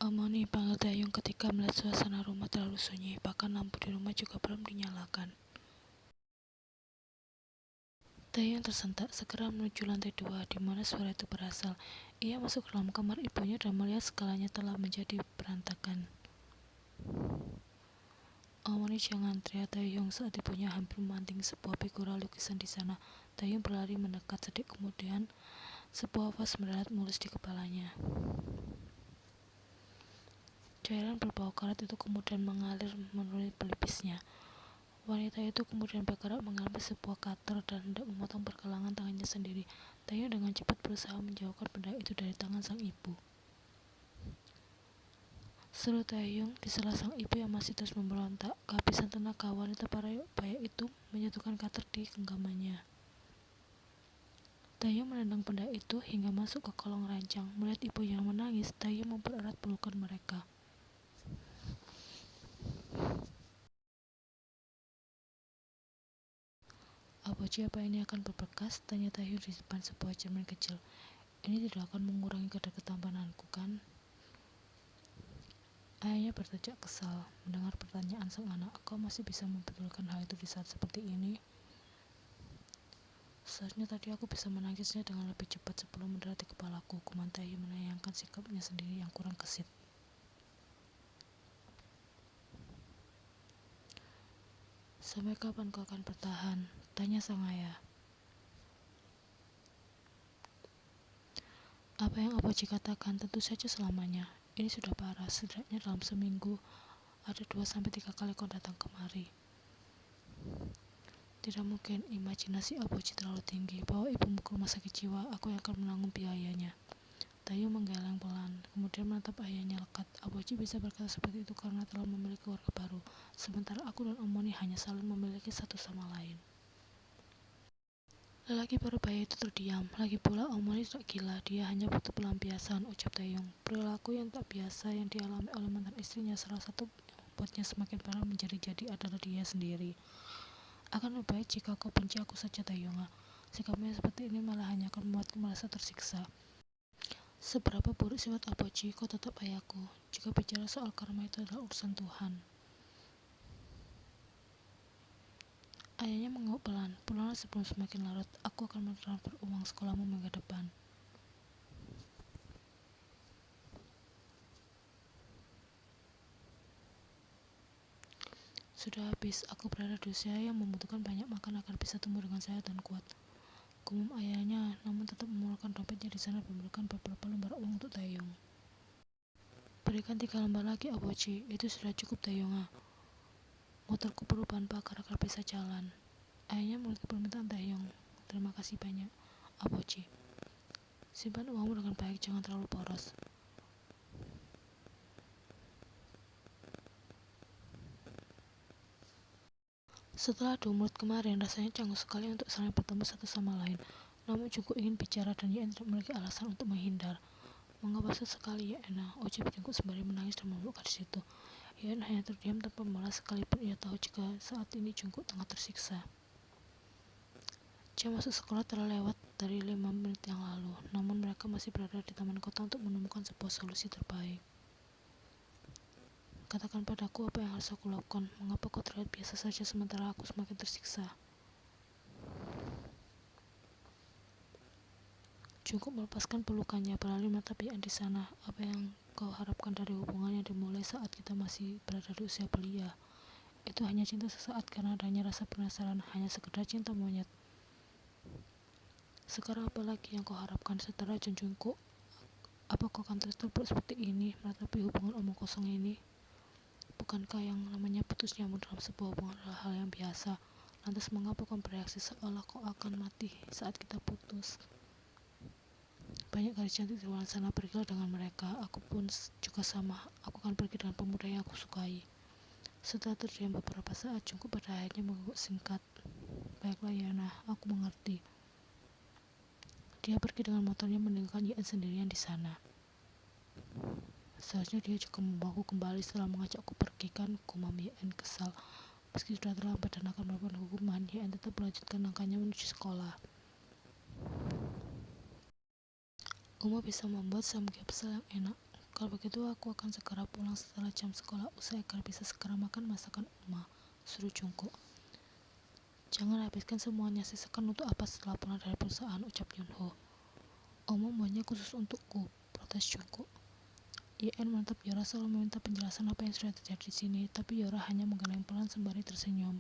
Omoni panggil Dayung ketika melihat suasana rumah terlalu sunyi, bahkan lampu di rumah juga belum dinyalakan. Dayung tersentak, segera menuju lantai 2, di mana suara itu berasal. Ia masuk ke dalam kamar ibunya dan melihat segalanya telah menjadi berantakan. Omoni, jangan, teriak Dayung saat ibunya hampir memanting sebuah figura lukisan di sana. Dayung berlari mendekat, sedikit kemudian sebuah vas mendarat mulus di kepalanya. Cairan berbau karat itu kemudian mengalir menuruni pelipisnya. Wanita itu kemudian bergerak mengambil sebuah cutter dan hendak memotong pergelangan tangannya sendiri. Dayung dengan cepat berusaha menjauhkan benda itu dari tangan sang ibu. Seru Dayung di sela sang ibu yang masih terus memberontak. Kehabisan tenaga, wanita parubaya itu menjatuhkan cutter di genggamannya. Dayung menendang benda itu hingga masuk ke kolong ranjang. Melihat ibu yang menangis, Dayung mempererat pelukan mereka. Aboji, apa ini akan berbekas? Tanya Dayung di depan sebuah cermin kecil. Ini tidak akan mengurangi kedekatan pandanganku, kan? Ayahnya berteriak kesal mendengar pertanyaan sang anak. Kau masih bisa membetulkan hal itu di saat seperti ini? Seharusnya tadi aku bisa menangisnya dengan lebih cepat sebelum mendarat di kepalaku. Kuman Dayung menayangkan sikapnya sendiri yang kurang gesit. Sampai kapan kau akan bertahan? Tanya sang ayah. Apa yang Aboji katakan? Tentu saja selamanya. Ini sudah parah. Setidaknya dalam seminggu ada 2-3 kali kau datang kemari. Tidak mungkin, imajinasi Aboji terlalu tinggi. Bawa ibumu ke rumah sakit jiwa, aku yang akan menanggung biayanya. Dayung menggeleng pelan, kemudian menatap ayahnya lekat. Aboji bisa berkata seperti itu karena telah memiliki keluarga baru, sementara aku dan Omoni hanya saling memiliki satu sama lain. Lelaki parubaya itu terdiam. Lagi pula Omoni tidak gila, dia hanya butuh pelampiasan, ucap Dayung. Perilaku yang tak biasa yang dialami oleh mantan istrinya, salah satu yang membuatnya semakin parah menjadi-jadi adalah dia sendiri. Akan lebih baik jika kau benci aku saja, Dayung. Sikapmu seperti ini malah hanya akan membuatku merasa tersiksa. Seberapa buruk sifat Aboji, kau tetap ayahku. Jika bicara soal karma, itu adalah urusan Tuhan. Ayahnya mengangguk pelan. Pulanglah sebelum semakin larut. Aku akan mentransfer uang sekolahmu minggu depan. Sudah habis. Aku berada di usia yang membutuhkan banyak makan agar bisa tumbuh dengan sehat dan kuat. Gumam ayahnya, namun tetap mengeluarkan dompetnya di sana dan memberikan beberapa lembar uang untuk Dayung. Berikan 3 lembar lagi, Aboji. Itu sudah cukup, Dayung. Motorku perlu bahan bakar agar bisa jalan. Ayahnya mengerti permintaan Dayung. Terima kasih banyak, Aboji. Simpan uangmu dengan baik, jangan terlalu boros. Setelah 2 menit kemarin, rasanya canggung sekali untuk saling bertemu satu sama lain. Namun Jungkook ingin bicara dan Yen tidak memiliki alasan untuk menghindar. Mengapa sekali, Yen? Ucap Jungkook sembari menangis dan memeluk di situ. Yen hanya terdiam tanpa membalas sekalipun ia tahu jika saat ini Jungkook tengah tersiksa. Jam masuk sekolah telah lewat dari 5 menit yang lalu, namun mereka masih berada di taman kota untuk menemukan sebuah solusi terbaik. Katakan padaku apa yang harus aku lakukan. Mengapa kau terlihat biasa saja sementara aku semakin tersiksa? Jungkook melepaskan pelukannya, beralih menatap Yen di sana. Apa yang kau harapkan dari hubungan yang dimulai saat kita masih berada di usia belia? Itu hanya cinta sesaat karena adanya rasa penasaran, hanya sekedar cinta monyet. Sekarang apa lagi yang kau harapkan? Setelah Jungkook, apa kau akan terus terpuruk seperti ini menatapi hubungan omong kosong ini? Bukankah yang namanya putus nyambung dalam sebuah hubungan adalah hal yang biasa? Lantas mengapa kau bereaksi seolah kau akan mati saat kita putus? Banyak gadis cantik di luar sana, pergilah dengan mereka. Aku pun juga sama. Aku akan pergi dengan pemuda yang aku sukai. Setelah terdiam beberapa saat, Jungkook pada akhirnya mengangguk singkat. Baiklah, Yana, aku mengerti. Dia pergi dengan motornya meninggalkan Yen sendirian di sana. Seharusnya dia juga membawaku kembali setelah mengajakku pergi, kan? Gumam Yen kesal. Meski sudah terlambat dan akan melakukan hukuman, Yen tetap melanjutkan langkahnya menuju sekolah. Uma bisa membuat samgyeopsal yang enak. Kalau begitu aku akan segera pulang setelah jam sekolah usai agar bisa segera makan masakan Uma, suruh Jungkook. Jangan habiskan semuanya, sisakan untuk apa setelah pulang dari perusahaan, ucap Yunho. Oma membuatnya khusus untukku, protes Jungkook. Yen menatap Yora selalu meminta penjelasan apa yang sudah terjadi di sini, tapi Yora hanya menggeleng pelan sembari tersenyum.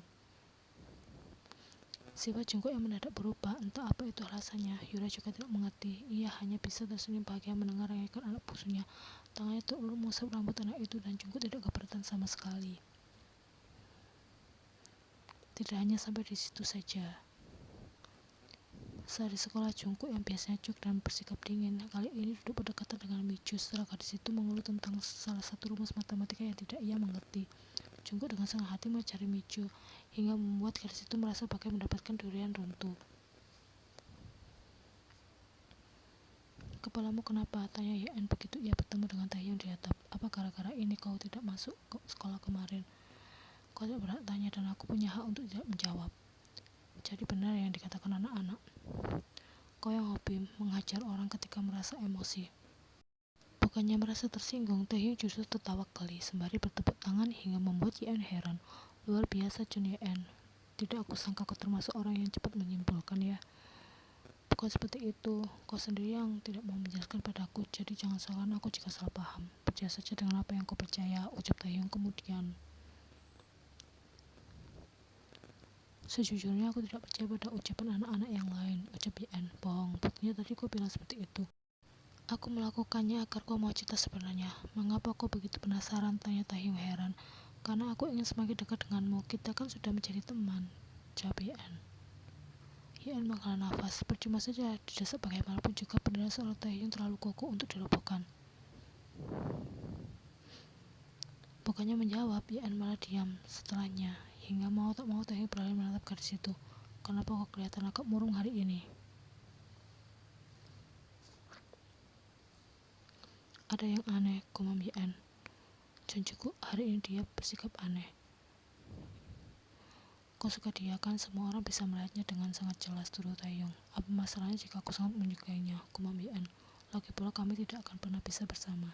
Sifat Jungkook yang mendadak berubah, entah apa itu alasannya, Yura juga tidak mengerti. Ia hanya bisa tersenyum bahagia mendengar rengekan anak bungsunya. Tangannya terulur mengusap rambut anak itu dan Jungkook tidak keberatan sama sekali. Tidak hanya sampai di situ saja. Saat di sekolah, Jungkook yang biasanya cuek dan bersikap dingin, kali ini duduk berdekatan dengan Miju setelah gadis itu mengeluh tentang salah satu rumus matematika yang tidak ia mengerti. Jungkook dengan senang hati mencari Miju, hingga membuat gadis itu merasa bagai mendapatkan durian runtuh. Kepalamu kenapa? Tanya Yen begitu ia bertemu dengan Taehyung di atap. Apa gara-gara ini kau tidak masuk ke sekolah kemarin? Kau tidak berhak tanya dan aku punya hak untuk tidak menjawab. Jadi benar yang dikatakan anak-anak. Kau yang hobi menghajar orang ketika merasa emosi. Bukannya merasa tersinggung, Taehyung justru tertawa geli sembari bertepuk tangan hingga membuat Yen heran. Luar biasa Chun Yen. Tidak aku sangka kau termasuk orang yang cepat menyimpulkan ya. Bukan seperti itu, kau sendiri yang tidak mau menjelaskan padaku, jadi jangan salahkan aku jika salah paham. Percaya saja dengan apa yang kau percaya, ucap Taehyung kemudian. Sejujurnya aku tidak percaya pada ucapan anak-anak yang lain, ucap Yen. Bohong, buktinya tadi kau bilang seperti itu. Aku melakukannya agar kau mau cerita sebenarnya. Mengapa kau begitu penasaran? Tanya Taehyung heran. Karena aku ingin semakin dekat denganmu, kita kan sudah menjadi teman, jawab Yen. Yen menghela nafas, percuma saja didesak bagaimanapun juga pendirian seorang Taehyung terlalu kokoh untuk dirobohkan. Bukannya menjawab, Yen malah diam setelahnya, hingga mau tak mau Taehyung beralih menatap gadis itu. Kenapa kau kelihatan agak murung hari ini? Ada yang aneh, gumam Yen. Jungkook hari ini dia bersikap aneh. Kau suka dia kan, semua orang bisa melihatnya dengan sangat jelas, tuduh Taehyung. Apa masalahnya jika aku sangat menyukainya, gumam Yen. Lagi pula kami tidak akan pernah bisa bersama.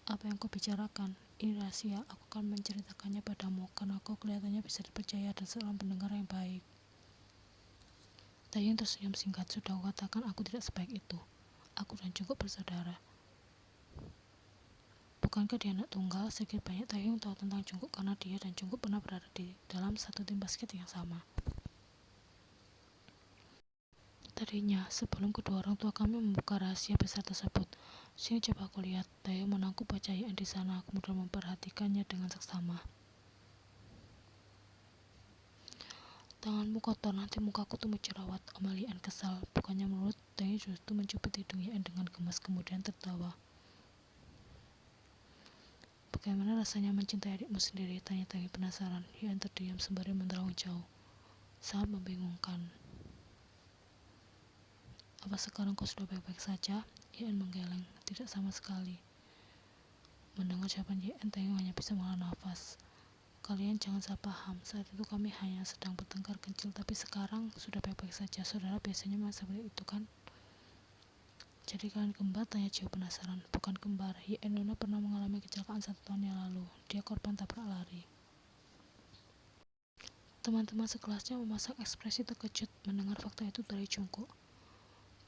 Apa yang kau bicarakan? Ini rahasia, aku akan menceritakannya padamu karena kau kelihatannya bisa dipercaya dan seorang pendengar yang baik. Taehyung tersenyum singkat, sudah kukatakan aku tidak sebaik itu. Aku dan Jungkook bersaudara. Bukankah dia anak tunggal? Sedikit banyak Taehyung tahu tentang Jungkook karena dia dan Jungkook pernah berada di dalam satu tim basket yang sama. Tadinya, sebelum kedua orang tua kami membuka rahasia besar tersebut. Sini coba aku lihat. Taehyung menangkup wajah Yen di sana, kemudian memperhatikannya dengan seksama. Tanganmu kotor, nanti mukaku tumbuh jerawat, omel Yen kesal. Bukannya menurut, Taehyung justru mencubit hidung Yen dengan gemas kemudian tertawa. Bagaimana rasanya mencintai adikmu sendiri? Tanya Taehyung penasaran. Yen terdiam sembari menerawang jauh. Sangat membingungkan. Apa sekarang kau sudah baik-baik saja? Yen menggeleng. Tidak sama sekali. Mendengar jawaban Yen, Taehyung hanya bisa menghela nafas. Kalian jangan salah paham. Saat itu kami hanya sedang bertengkar kecil, tapi sekarang sudah baik-baik saja. Saudara biasanya masih seperti itu kan? Jadi kalian kembar? Tanya Jiho penasaran. Bukan kembar. Yen Nona pernah mengalami kecelakaan 1 tahun yang lalu. Dia korban tabrak lari. Teman-teman sekelasnya memasang ekspresi terkejut mendengar fakta itu dari Jungkook.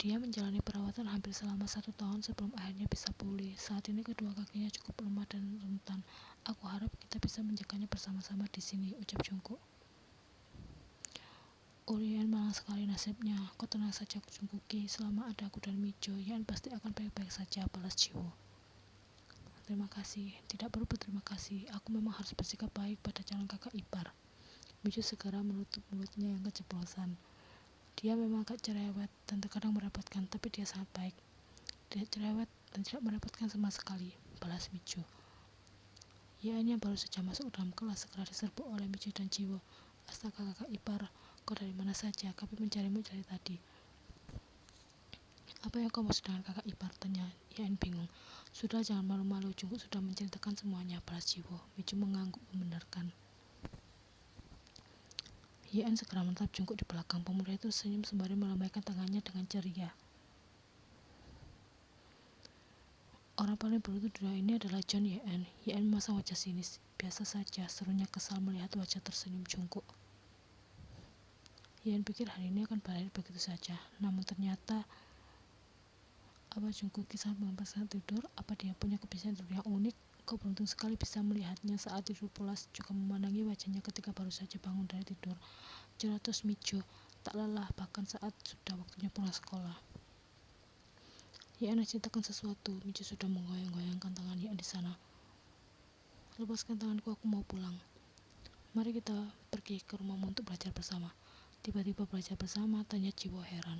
Dia menjalani perawatan hampir selama 1 tahun sebelum akhirnya bisa pulih. Saat ini kedua kakinya cukup lemah dan rentan. Aku harap kita bisa menjaganya bersama-sama di sini, ucap Jungkook. Yen malang sekali nasibnya. Kau tenang saja Jungkooki, selama ada aku dan Mijo, Yen pasti akan baik-baik saja, balas Jiwo. Terima kasih. Tidak perlu berterima kasih. Aku memang harus bersikap baik pada calon kakak ipar. Mijo segera menutup mulutnya yang keceplosan. Dia memang agak cerewet dan terkadang merepotkan, tapi dia sangat baik. Tidak cerewet dan tidak merepotkan sama sekali, balas Mijo. Yen yang baru saja masuk dalam kelas segera diserbu oleh Mijo dan Jiwo. Astaga kakak ipar, kau dari mana saja? Kami mencarimu dari tadi. Apa yang kau maksud dengan kakak ipar? Tanya Yen bingung. Sudah jangan malu-malu, Jungkook sudah menceritakan semuanya, balas Jiwo. Mijo mengangguk membenarkan. Yen segera menatap Jungkook di belakang. Pemuda itu senyum sembari melambaikan tangannya dengan ceria. Orang paling beruntung di dunia ini adalah John Yen. Yen memasang wajah sinis. Biasa saja, serunya kesal melihat wajah tersenyum Jungkook. Yen pikir hari ini akan berakhir begitu saja, namun ternyata apa Jungkook sangat mengembangkan tidur? Apa dia punya kebiasaan tidur yang unik? Kau beruntung sekali bisa melihatnya saat tidur pulas, juga memandangi wajahnya ketika baru saja bangun dari tidur. Cerah terus Mijo, tak lelah bahkan saat sudah waktunya pulang sekolah. Yen ceritakan sesuatu. Mijo sudah menggoyang-goyangkan tangan Yen di sana. Lepaskan tanganku, aku mau pulang. Mari kita pergi ke rumahmu untuk belajar bersama. Tiba-tiba belajar bersama, tanya Jiwo heran.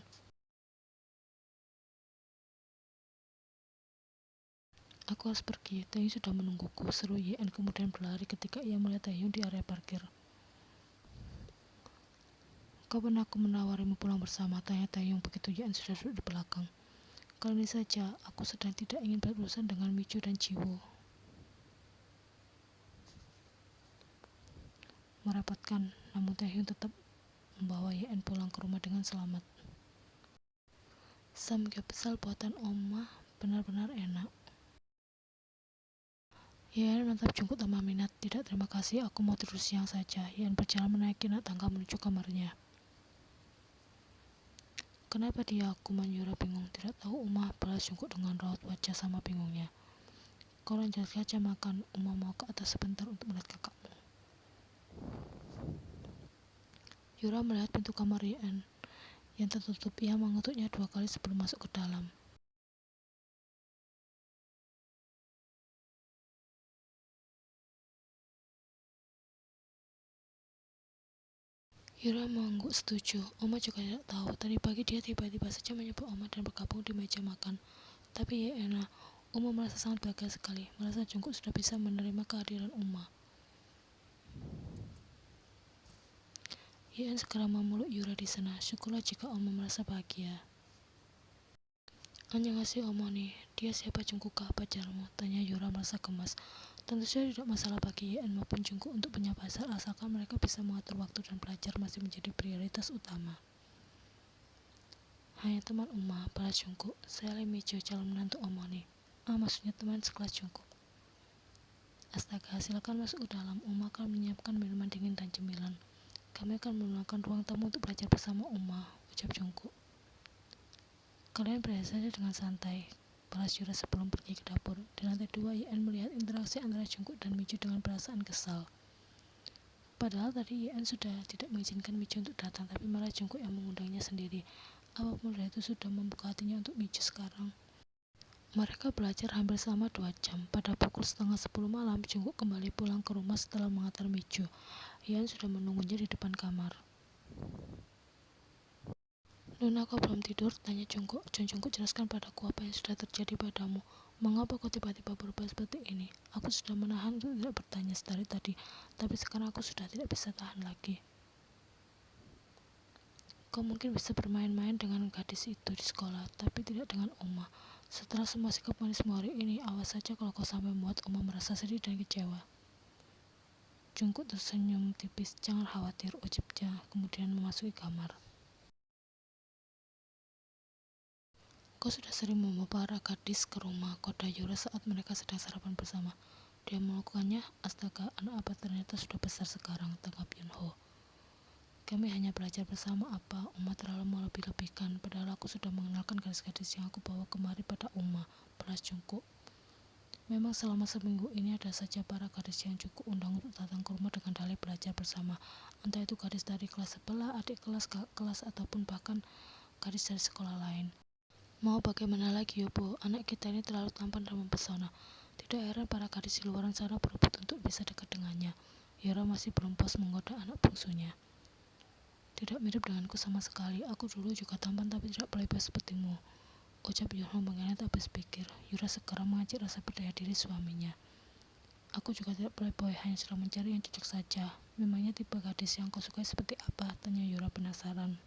Aku harus pergi, Taehyung sudah menungguku, seru Yen kemudian berlari ketika ia melihat Taehyung di area parkir. Kapan aku menawarimu pulang bersama? Tanya Taehyung begitu Yen sudah duduk di belakang. Kali ini saja, aku sedang tidak ingin berurusan dengan Mijo dan Jiwo. Merepotkan, namun Taehyung tetap membawa Yen pulang ke rumah dengan selamat. Samgyeopsal buatan Oma benar-benar enak. Yen menatap Jungkook tanpa minat. Tidak, terima kasih, aku mau tidur siang saja. Yen berjalan menaiki tangga menuju kamarnya. Kenapa dia? Kuman Yura bingung. Tidak tahu Uma, balas Jungkook dengan raut wajah sama bingungnya. Kau lanjut saja makan. Uma mau ke atas sebentar untuk melihat kakakmu. Yura melihat pintu kamar Yen yang tertutup. Ia mengetuknya 2 kali sebelum masuk ke dalam. Yura mengangguk setuju. Oma juga tidak tahu. Tadi pagi dia tiba-tiba saja menyebut Oma dan bergabung di meja makan. Tapi Yen, Uma merasa sangat bahagia sekali. Merasa Jungkook sudah bisa menerima kehadiran Uma. Yen segera memeluk Yura di sana. Syukurlah jika Oma merasa bahagia. Annyeonghaseyo Omoni, dia siapa Jungkook kah pacarmu? Tanya Yura merasa gemas. Tentu saja tidak masalah bagi Yen maupun Jungkook untuk menyapa asalkan mereka bisa mengatur waktu dan belajar masih menjadi prioritas utama. Hanya teman Uma, balas Jungkook. Saya Lee Mijo, calon menantu Omoni. Maksudnya teman sekelas Jungkook. Astaga, silakan masuk ke dalam. Uma akan menyiapkan minuman dingin dan cemilan. Kami akan menggunakan ruang tamu untuk belajar bersama Uma, ucap Jungkook. Kalian berada saja dengan santai, balas Yura sebelum pergi ke dapur. Di lantai 2, Yen melihat interaksi antara Jungkook dan Mijo dengan perasaan kesal. Padahal tadi Yen sudah tidak mengizinkan Mijo untuk datang, tapi malah Jungkook yang mengundangnya sendiri. Apapun itu sudah membuka hatinya untuk Mijo sekarang. Mereka belajar hampir selama 2 jam. Pada pukul 9:30 malam, Jungkook kembali pulang ke rumah setelah mengantar Mijo. Yen sudah menunggunya di depan kamar. Nona, kau belum tidur? Tanya Jungkook. Jungkook, jelaskan padaku apa yang sudah terjadi padamu. Mengapa kau tiba-tiba berubah seperti ini? Aku sudah menahan untuk tidak bertanya dari tadi, tapi sekarang aku sudah tidak bisa tahan lagi. Kau mungkin bisa bermain-main dengan gadis itu di sekolah, tapi tidak dengan Uma. Setelah semua sikap manismu hari ini, awas saja kalau kau sampai membuat Uma merasa sedih dan kecewa. Jungkook tersenyum tipis. Jangan khawatir, ucapnya, kemudian memasuki kamar. Kau sudah sering membawa para gadis ke rumah, kota Yura saat mereka sedang sarapan bersama. Dia melakukannya. Astaga, anak apa ternyata sudah besar sekarang, tanggap Yunho. Kami hanya belajar bersama apa, Uma terlalu melebih-lebihkan, padahal aku sudah mengenalkan gadis-gadis yang aku bawa kemari pada Uma, balas Jungkook. Memang selama seminggu ini ada saja para gadis yang cukup undang untuk datang ke rumah dengan dalih belajar bersama, entah itu gadis dari kelas sebelah, adik kelas, kakak kelas, ataupun bahkan gadis dari sekolah lain. Mau bagaimana lagi Yobo, anak kita ini terlalu tampan dan mempesona. Tidak heran para gadis di luaran sana berebut untuk bisa dekat dengannya. Yura masih belum puas menggoda anak bungsunya. Tidak mirip denganku sama sekali, aku dulu juga tampan tapi tidak playboy sepertimu, ucap Yunho mengenai habis pikir. Yura segera mengajak rasa percaya diri suaminya. Aku juga tidak playboy, hanya sedang mencari yang cocok saja. Memangnya tipe gadis yang kau sukai seperti apa? Tanya Yura penasaran.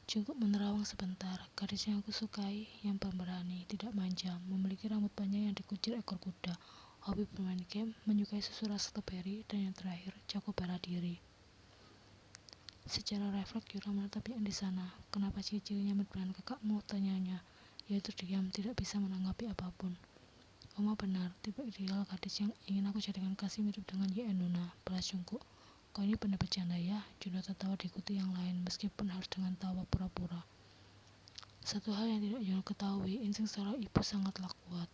Jungkook menerawang sebentar. Gadis yang aku sukai, yang pemberani, tidak manja, memiliki rambut panjang yang dikucir ekor kuda, hobi bermain game, menyukai susu rasa strawberry, dan yang terakhir, jago bela diri. Secara refleks Yura menatap yang di sana. Kenapa ciri-cirinya mirip dengan kakakmu? Tanyanya. Yaitu diam, tidak bisa menanggapi apapun. Oma benar, tipe ideal gadis yang ingin aku jadikan kasih mirip dengan Ye Enuna, balas Jungkook. Kau ini benar bercanda ya, Juno tertawa diikuti yang lain meskipun harus dengan tawa pura-pura. Satu hal yang tidak Juno ketahui, insting seorang ibu sangatlah kuat.